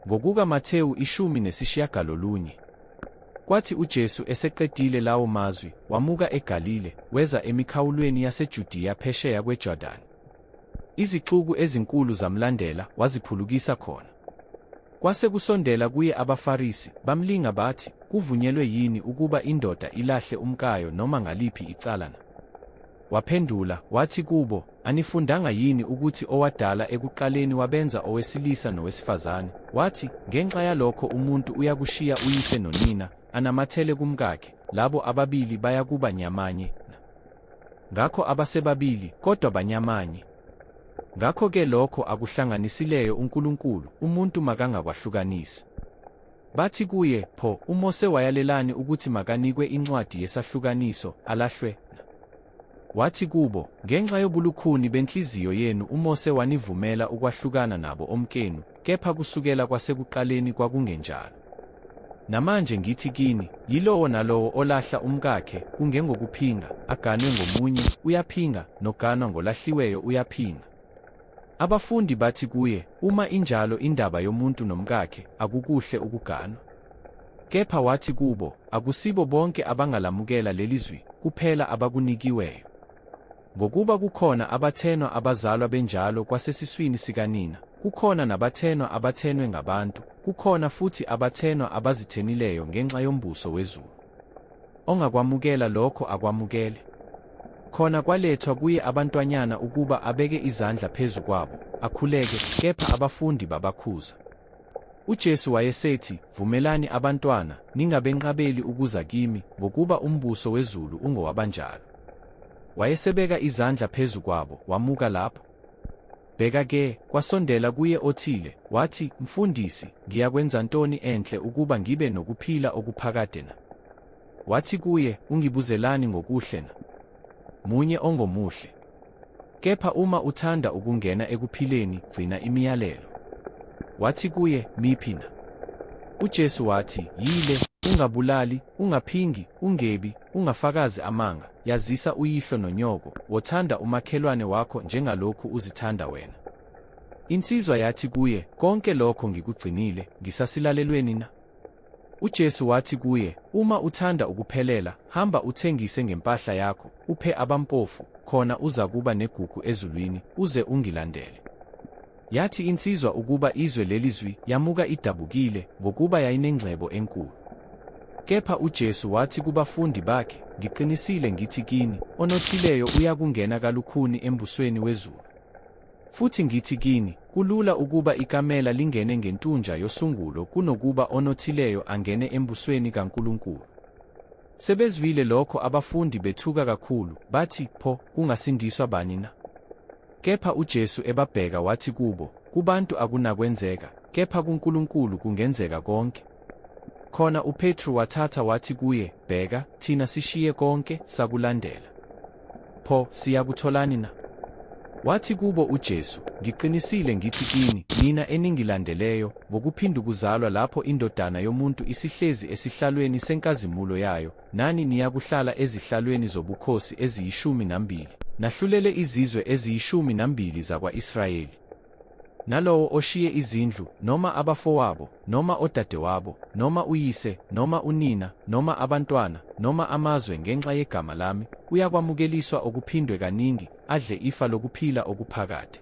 Ngokuka Matewu 10:9. Kwathi uJesu eseqedile lawo mazwi, wamuka eGalile, weza emikhawulweni yaseJudiya phesheya kweJordani. Izixuku ezinkulu zamlandela, waziphulukisa khona. Kwase kusondela kuye abaFarisi, bamlinga bathi, kuvunyelwe yini ukuba indoda ilahle umkayo noma ngaliphi icala na? Waphendula, wathi kubo, anifundanga yini ukuthi owadala ekuqaleni wabenza owesilisa nowesifazane, wathi, ngenxa yalokho umuntu uyakushiya uyise nonina, anamathele kumkakhe, labo ababili bayakuba nyamanye. Ngakho abasebabili, kodwa banyamanye. Ngakho-ke lokho akuhlanganisileyo uNkulunkulu, umuntu makangawahlukanisi. Bathi kuye, pho, uMose wayalelani ukuthi makanikwe incwadi yesahlukaniso, alahlwe? Wathi kubo, ngenxa yobulukhuni benhliziyo yenu uMose wanivumela ukwahlukana nabo omkenu, kepha kusukela kwasekuqaleni kwakungenjalo. Namanje ngithi kini, yilowo nalowo olahla umkakhe, kungengokuphinga, aganwe ngomunye, uyaphinga, noganwa ngolahliweyo uyaphinga. Abafundi bathi kuye, uma injalo indaba yomuntu nomkakhe, akukuhle ukuganwa. Kepha wathi kubo, akusibo bonke abangalamukela lelizwi, kuphela abakunikiweyo. Ngokuba kukhona abathenwa abazalwa benjalo kwasesiswini sikanina, kukhona nabathenwa abathenwe ngabantu, kukhona futhi abathenwa abazithenileyo ngenxa yombuso wezulu. Ongakwamukela lokho akwamukele. Khona kwalethwa kuye abantwanyana ukuba abeke izandla phezu kwabo, akhuleke, kepha abafundi babakhuza. UJesu wayesethi, vumelani abantwana, ningabenqabeli ukuza kimi, ngokuba umbuso wezulu ungowabanjalo. Wayesebeka izandla phezu kwabo, wamuka lapho. Bheka-ke, kwasondela kuye othile, wathi, Mfundisi, ngiyakwenza ntoni enhle ukuba ngibe nokuphila okuphakade na? Wathi kuye, ungibuzelani ngokuhle na? Munye ongomuhle. Kepha uma uthanda ukungena ekuphileni, gcina imiyalelo. Wathi kuye, miphi na? UJesu wathi, yile, ungabulali, ungaphingi, ungebi, ungafakazi amanga, yazisa uyihlo nonyoko, wothanda umakhelwane wakho njengalokhu uzithanda wena. Insizwa yathi kuye, konke lokho ngikugcinile, ngisasilalelweni na? UJesu wathi kuye, uma uthanda ukuphelela, hamba uthengise ngempahla yakho, uphe abampofu, khona uzakuba negugu ezulwini, uze ungilandele. Yathi insizwa ukuba izwe lelizwi, yamuka idabukile, ngokuba yayinengcebo enkulu. Kepha uJesu wathi kubafundi bakhe, ngiqinisile ngithi kini, onothileyo uyakungena kalukhuni embusweni wezulu. Futhi ngithi kini, kulula ukuba ikamela lingene ngentunja yosungulo kunokuba onothileyo angene embusweni kaNkulunkulu. Sebezwile lokho abafundi bethuka kakhulu, bathi, pho, kungasindiswa bani na? Kepha uJesu ebabheka wathi kubo, kubantu akunakwenzeka, kepha kuNkulunkulu kungenzeka konke. Khona uPetru wathatha wathi kuye, bheka, thina sishiye konke, sakulandela. Pho, siyakutholani na? Wathi kubo uJesu, ngiqinisile ngithi kini, mina eningilandeleyo, ngokuphindukuzalwa lapho indodana yomuntu isihlezi esihlalweni senkazimulo yayo, nani niyakuhlala ezihlalweni zobukhosi eziyi12, nahlulele izizwe eziyi12 zakwa-Israyeli. Nalowo oshiye izindlu, noma abafowabo, noma odadewabo, noma uyise, noma unina, noma abantwana, noma amazwe ngenxa yegama lami, uyakwamukeliswa okuphindwe kaningi, adle ifa lokuphila okuphakade.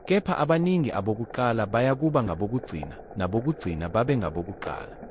Kepha abaningi abokuqala bayakuba ngabokugcina, nabokugcina babe ngabokuqala.